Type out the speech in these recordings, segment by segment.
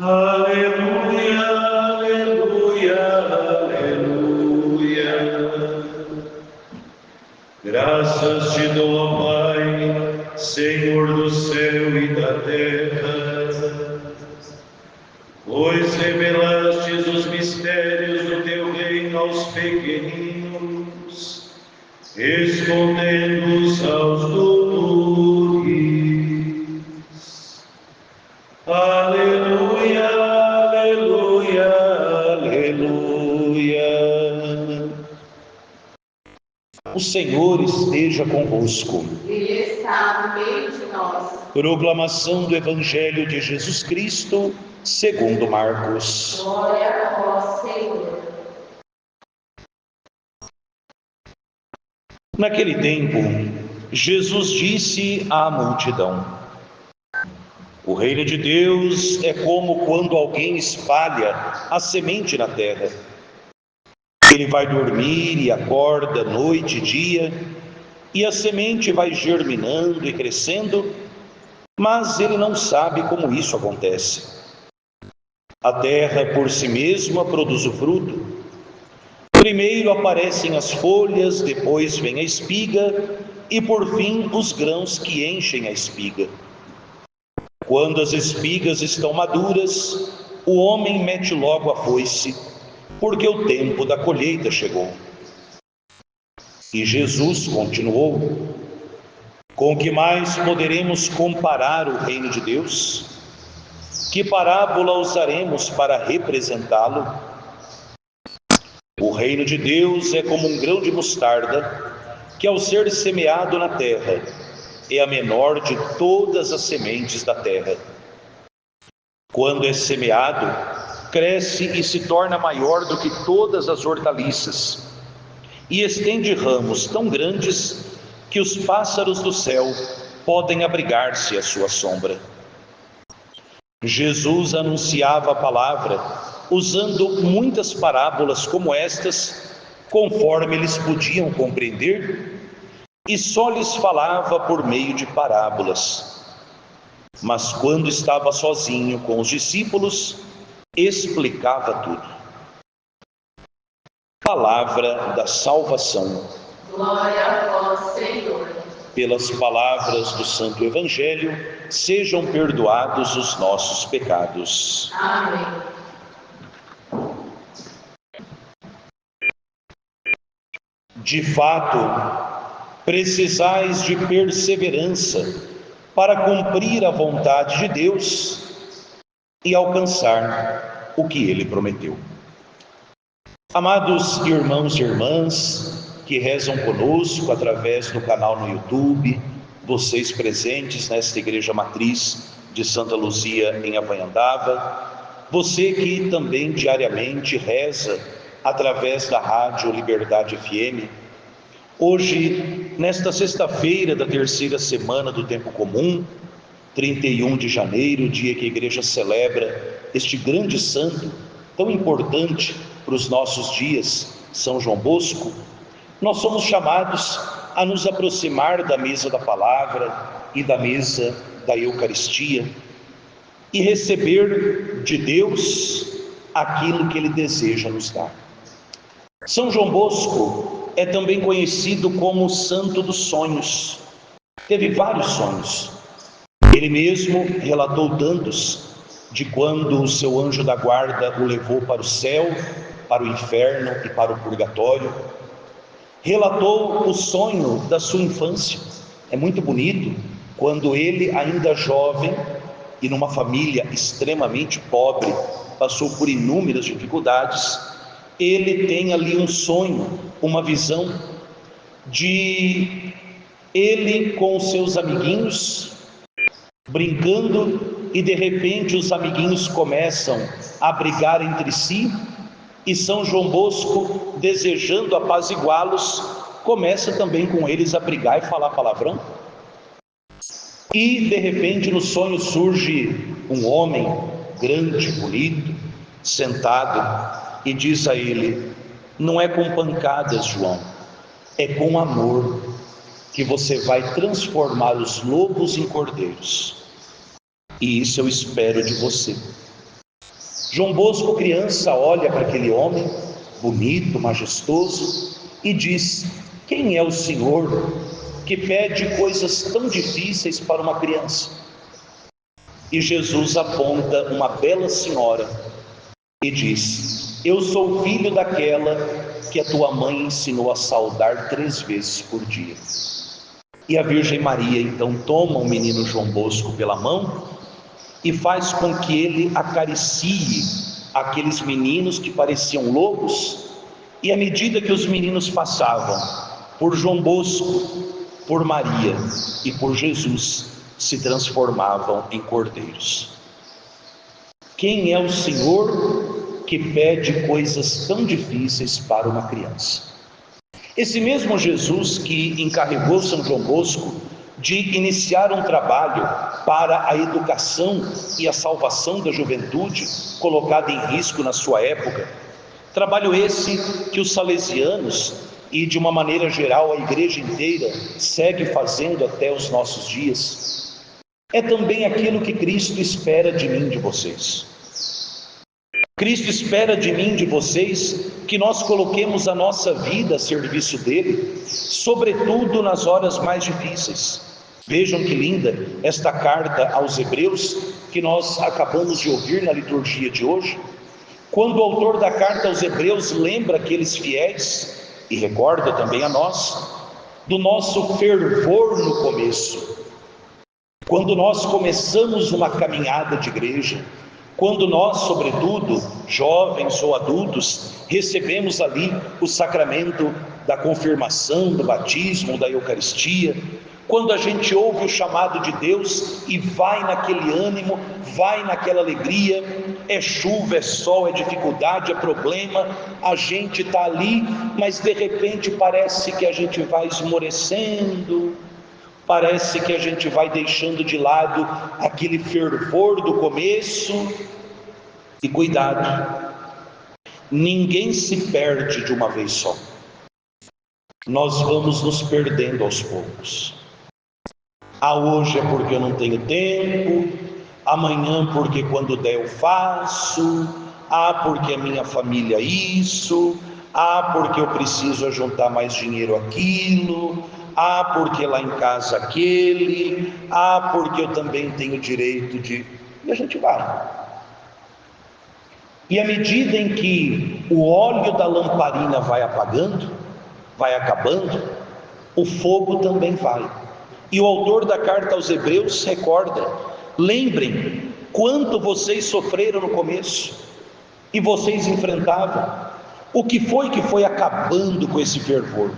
Aleluia, aleluia, aleluia. Graças te dou, ó Pai, Senhor do céu e da terra, pois revelastes os mistérios do teu reino aos pequeninos, escondendo-os aos doutores. Aleluia, aleluia, aleluia. O Senhor esteja convosco. Ele está no meio de nós. Proclamação do Evangelho de Jesus Cristo, segundo Marcos. Glória a vós, Senhor. Naquele tempo, Jesus disse à multidão: o reino de Deus é como quando alguém espalha a semente na terra. Ele vai dormir e acorda noite e dia, e a semente vai germinando e crescendo, mas ele não sabe como isso acontece. A terra por si mesma produz o fruto. Primeiro aparecem as folhas, depois vem a espiga e por fim os grãos que enchem a espiga. Quando as espigas estão maduras, o homem mete logo a foice, porque o tempo da colheita chegou. E Jesus continuou: com que mais poderemos comparar o reino de Deus? Que parábola usaremos para representá-lo? O reino de Deus é como um grão de mostarda, que ao ser semeado na terra, é a menor de todas as sementes da terra. Quando é semeado, cresce e se torna maior do que todas as hortaliças, e estende ramos tão grandes que os pássaros do céu podem abrigar-se à sua sombra. Jesus anunciava a palavra usando muitas parábolas como estas, conforme eles podiam compreender, e só lhes falava por meio de parábolas. Mas quando estava sozinho com os discípulos, explicava tudo. Palavra da salvação. Glória a vós, Senhor. Pelas palavras do Santo Evangelho, sejam perdoados os nossos pecados. Amém. De fato, precisais de perseverança para cumprir a vontade de Deus e alcançar o que Ele prometeu. Amados irmãos e irmãs que rezam conosco através do canal no YouTube, vocês presentes nesta Igreja Matriz de Santa Luzia em Avanhandava, você que também diariamente reza através da Rádio Liberdade FM, hoje, nesta sexta-feira da terceira semana do Tempo Comum, 31 de janeiro, dia que a Igreja celebra este grande santo, tão importante para os nossos dias, São João Bosco, nós somos chamados a nos aproximar da mesa da palavra e da mesa da Eucaristia e receber de Deus aquilo que Ele deseja nos dar. São João Bosco é também conhecido como o Santo dos Sonhos. Teve vários sonhos. Ele mesmo relatou tantos, de quando o seu anjo da guarda o levou para o céu, para o inferno e para o purgatório. Relatou o sonho da sua infância. É muito bonito quando ele, ainda jovem e numa família extremamente pobre, passou por inúmeras dificuldades, ele tem ali um sonho, uma visão de ele com os seus amiguinhos brincando, e de repente os amiguinhos começam a brigar entre si, e São João Bosco, desejando apaziguá-los, começa também com eles a brigar e falar palavrão. E de repente no sonho surge um homem grande, bonito, sentado, e diz a ele: não é com pancadas, João, é com amor que você vai transformar os lobos em cordeiros. E isso eu espero de você. João Bosco, criança, olha para aquele homem bonito, majestoso e diz: quem é o Senhor que pede coisas tão difíceis para uma criança? E Jesus aponta uma bela senhora e diz: eu sou filho daquela que a tua mãe ensinou a saudar 3 vezes por dia. E a Virgem Maria então toma o menino João Bosco pela mão e faz com que ele acaricie aqueles meninos que pareciam lobos, e à medida que os meninos passavam por João Bosco, por Maria e por Jesus, se transformavam em cordeiros. Quem é o Senhor que pede coisas tão difíceis para uma criança? Esse mesmo Jesus que encarregou São João Bosco de iniciar um trabalho para a educação e a salvação da juventude colocada em risco na sua época, trabalho esse que os salesianos e de uma maneira geral a igreja inteira segue fazendo até os nossos dias, é também aquilo que Cristo espera de mim e de vocês. Cristo espera de mim e de vocês que nós coloquemos a nossa vida a serviço dele, sobretudo nas horas mais difíceis. Vejam que linda esta carta aos Hebreus que nós acabamos de ouvir na liturgia de hoje, quando o autor da carta aos Hebreus lembra aqueles fiéis e recorda também a nós do nosso fervor no começo. Quando nós começamos uma caminhada de igreja, quando nós, sobretudo, jovens ou adultos, recebemos ali o sacramento da confirmação, do batismo, da Eucaristia, quando a gente ouve o chamado de Deus e vai naquele ânimo, vai naquela alegria, é chuva, é sol, é dificuldade, é problema, a gente está ali, mas de repente parece que a gente vai esmorecendo, parece que a gente vai deixando de lado aquele fervor do começo. E cuidado, ninguém se perde de uma vez só. Nós vamos nos perdendo aos poucos. Hoje é porque eu não tenho tempo, amanhã porque quando der eu faço, porque a minha família isso, porque eu preciso juntar mais dinheiro aquilo, porque lá em casa aquele, porque eu também tenho direito de... E a gente vai. E à medida em que o óleo da lamparina vai apagando, vai acabando, o fogo também vai. E o autor da carta aos Hebreus recorda: lembrem quanto vocês sofreram no começo, e vocês enfrentavam. O que foi acabando com esse fervor?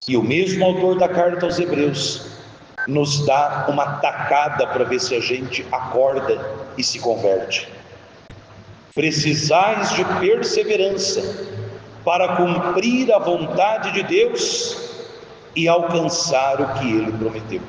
E o mesmo autor da carta aos Hebreus nos dá uma tacada para ver se a gente acorda e se converte. Precisais de perseverança para cumprir a vontade de Deus e alcançar o que Ele prometeu.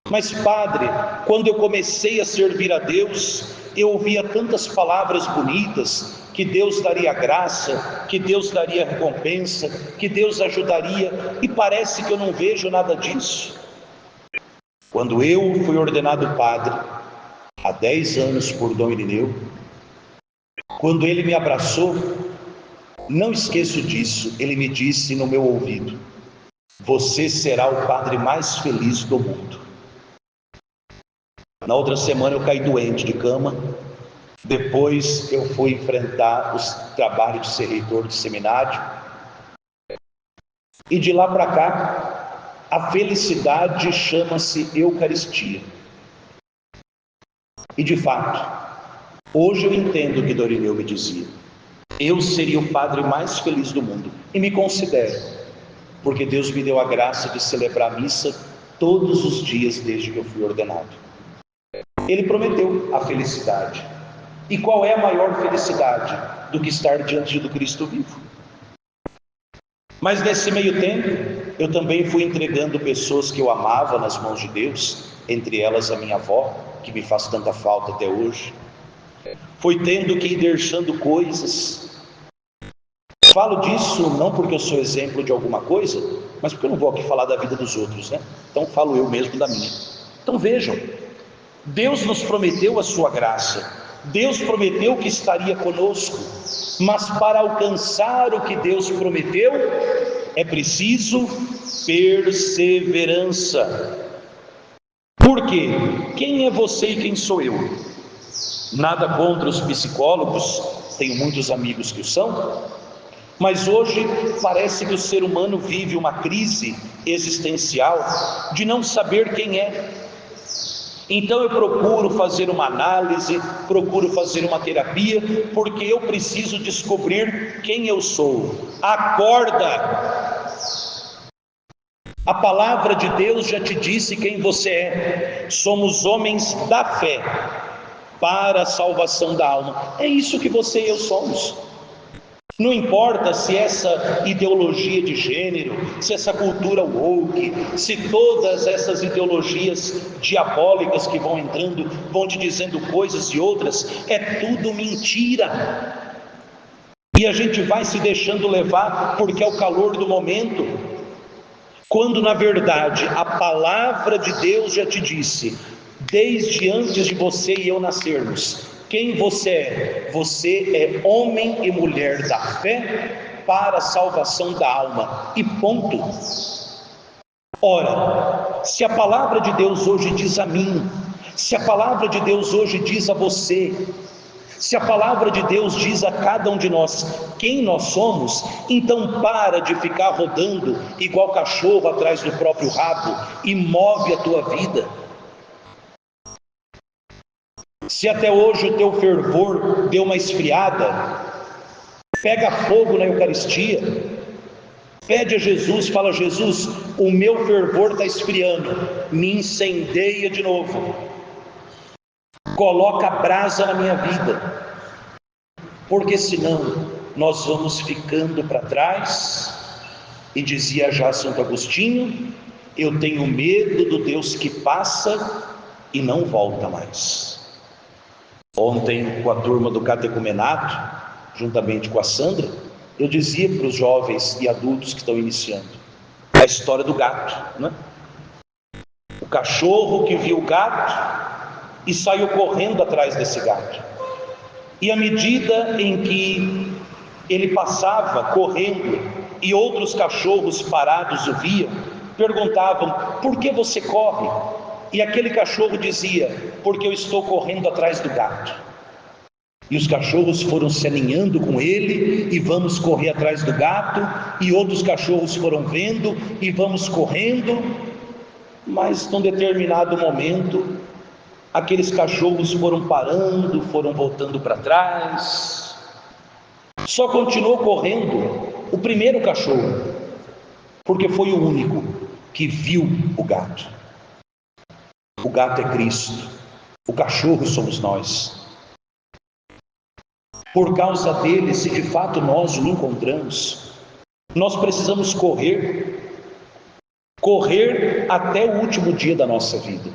Mas padre, quando eu comecei a servir a Deus, eu ouvia tantas palavras bonitas, que Deus daria graça, que Deus daria recompensa, que Deus ajudaria, e parece que eu não vejo nada disso. Quando eu fui ordenado padre, há 10 anos por Dom Irineu, quando ele me abraçou, não esqueço disso, ele me disse no meu ouvido: você será o padre mais feliz do mundo. Na outra semana eu caí doente de cama, depois eu fui enfrentar os trabalhos de ser reitor de seminário, e de lá para cá, a felicidade chama-se Eucaristia. E de fato, hoje eu entendo o que Dom Irineu me dizia. Eu seria o padre mais feliz do mundo, e me considero, porque Deus me deu a graça de celebrar a missa todos os dias desde que eu fui ordenado. Ele prometeu a felicidade. E qual é a maior felicidade do que estar diante do Cristo vivo? Mas nesse meio tempo, eu também fui entregando pessoas que eu amava nas mãos de Deus, entre elas a minha avó, que me faz tanta falta até hoje. Fui tendo que ir deixando coisas. Falo disso não porque eu sou exemplo de alguma coisa, mas porque eu não vou aqui falar da vida dos outros, né? Então falo eu mesmo da minha. Então vejam, Deus nos prometeu a sua graça, Deus prometeu que estaria conosco, mas para alcançar o que Deus prometeu, é preciso perseverança. Por quê? Quem é você e quem sou eu? Nada contra os psicólogos, tenho muitos amigos que o são, mas hoje parece que o ser humano vive uma crise existencial de não saber quem é. Então eu procuro fazer uma análise, procuro fazer uma terapia, porque eu preciso descobrir quem eu sou. Acorda! A palavra de Deus já te disse quem você é. Somos homens da fé para a salvação da alma. É isso que você e eu somos. Não importa se essa ideologia de gênero, se essa cultura woke, se todas essas ideologias diabólicas que vão entrando, vão te dizendo coisas e outras, é tudo mentira. E a gente vai se deixando levar porque é o calor do momento, quando na verdade a palavra de Deus já te disse, desde antes de você e eu nascermos, quem você é? Você é homem e mulher da fé para a salvação da alma, e ponto. Ora, se a palavra de Deus hoje diz a mim, se a palavra de Deus hoje diz a você, se a palavra de Deus diz a cada um de nós quem nós somos, então para de ficar rodando igual cachorro atrás do próprio rabo e move a tua vida. Se até hoje o teu fervor deu uma esfriada, pega fogo na Eucaristia, pede a Jesus, fala: Jesus, o meu fervor está esfriando, me incendeia de novo, coloca brasa na minha vida, porque senão nós vamos ficando para trás. E dizia já Santo Agostinho: eu tenho medo do Deus que passa e não volta mais. Ontem, com a turma do catecumenato, juntamente com a Sandra, eu dizia para os jovens e adultos que estão iniciando a história do gato, né? O cachorro que viu o gato e saiu correndo atrás desse gato, e à medida em que ele passava correndo e outros cachorros parados o viam, perguntavam: por que você corre? E aquele cachorro dizia: porque eu estou correndo atrás do gato. E os cachorros foram se aninhando com ele, e vamos correr atrás do gato, e outros cachorros foram vendo, e vamos correndo, mas num determinado momento, aqueles cachorros foram parando, foram voltando para trás. Só continuou correndo o primeiro cachorro, porque foi o único que viu o gato. O gato é Cristo, o cachorro somos nós. Por causa dele, se de fato nós o encontramos, nós precisamos correr até o último dia da nossa vida,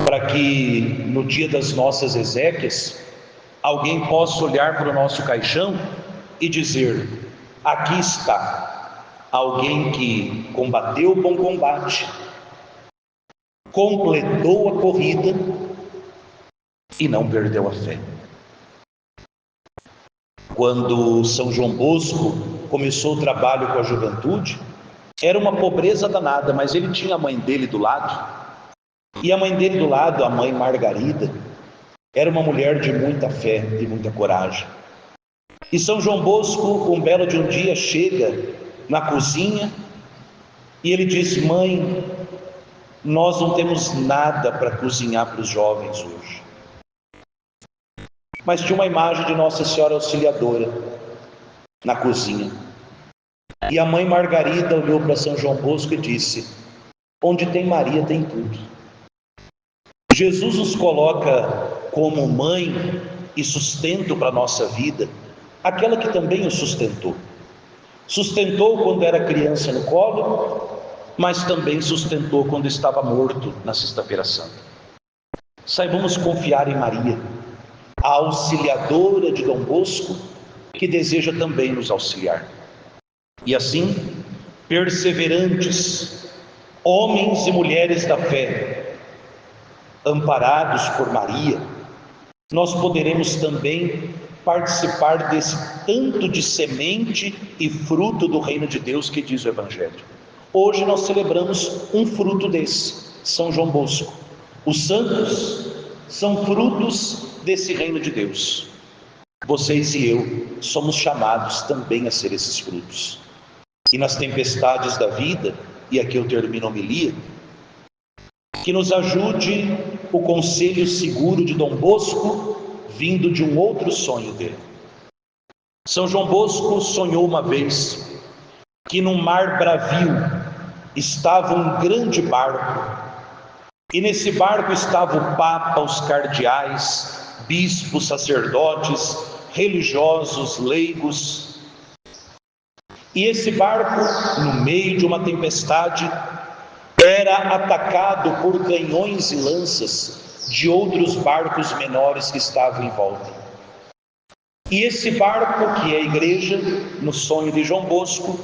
para que no dia das nossas exéquias, alguém possa olhar para o nosso caixão e dizer: aqui está alguém que combateu o bom combate, completou a corrida e não perdeu a fé. Quando São João Bosco começou o trabalho com a juventude, era uma pobreza danada, mas ele tinha a mãe dele do lado, e a mãe dele do lado, a mãe Margarida, era uma mulher de muita fé e muita coragem. E São João Bosco, um belo de um dia, chega na cozinha e ele diz: mãe, nós não temos nada para cozinhar para os jovens hoje. Mas tinha uma imagem de Nossa Senhora Auxiliadora na cozinha. E a mãe Margarida olhou para São João Bosco e disse: onde tem Maria tem tudo. Jesus nos coloca como mãe e sustento para a nossa vida, aquela que também o sustentou. Sustentou quando era criança no colo, mas também sustentou quando estava morto na Sexta-feira Santa. Saibamos confiar em Maria, a auxiliadora de Dom Bosco, que deseja também nos auxiliar. E assim, perseverantes, homens e mulheres da fé, amparados por Maria, nós poderemos também participar desse tanto de semente e fruto do reino de Deus que diz o Evangelho. Hoje nós celebramos um fruto desse, São João Bosco. Os santos são frutos desse reino de Deus. Vocês e eu somos chamados também a ser esses frutos. E nas tempestades da vida, e aqui eu termino a homilia, que nos ajude o conselho seguro de Dom Bosco, vindo de um outro sonho dele. São João Bosco sonhou uma vez que num mar bravio estava um grande barco, e nesse barco estava o Papa, os cardeais, bispos, sacerdotes, religiosos, leigos. E esse barco, no meio de uma tempestade, era atacado por canhões e lanças de outros barcos menores que estavam em volta. E esse barco, que é a igreja, no sonho de João Bosco,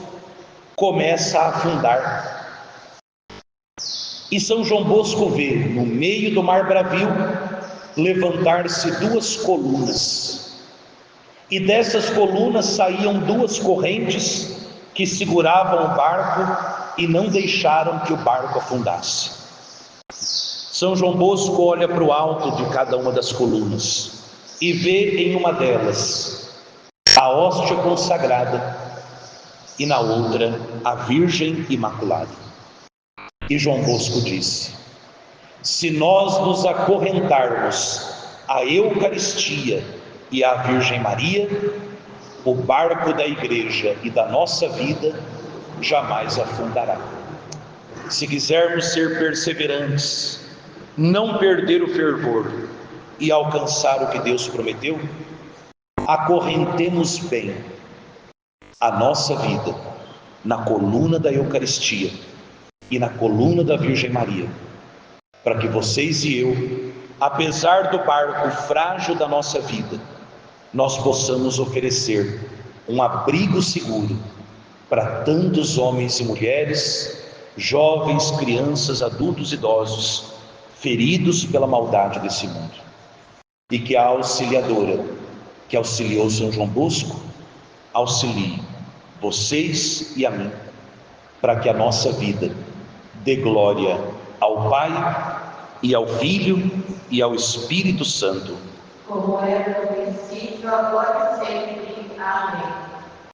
começa a afundar. E São João Bosco vê, no meio do mar bravio, levantar-se duas colunas. E dessas colunas saíam duas correntes que seguravam o barco e não deixaram que o barco afundasse. São João Bosco olha para o alto de cada uma das colunas e vê em uma delas a hóstia consagrada e na outra a Virgem Imaculada. E João Bosco disse: se nós nos acorrentarmos à Eucaristia e à Virgem Maria, o barco da igreja e da nossa vida jamais afundará. Se quisermos ser perseverantes, não perder o fervor e alcançar o que Deus prometeu, acorrentemos bem a nossa vida na coluna da Eucaristia e na coluna da Virgem Maria, para que vocês e eu, apesar do barco frágil da nossa vida, nós possamos oferecer um abrigo seguro para tantos homens e mulheres, jovens, crianças, adultos, idosos, feridos pela maldade desse mundo. E que a auxiliadora que auxiliou São João Bosco auxilie vocês e a mim, para que a nossa vida dê glória ao Pai e ao Filho e ao Espírito Santo, como era no princípio, agora e sempre. Amém.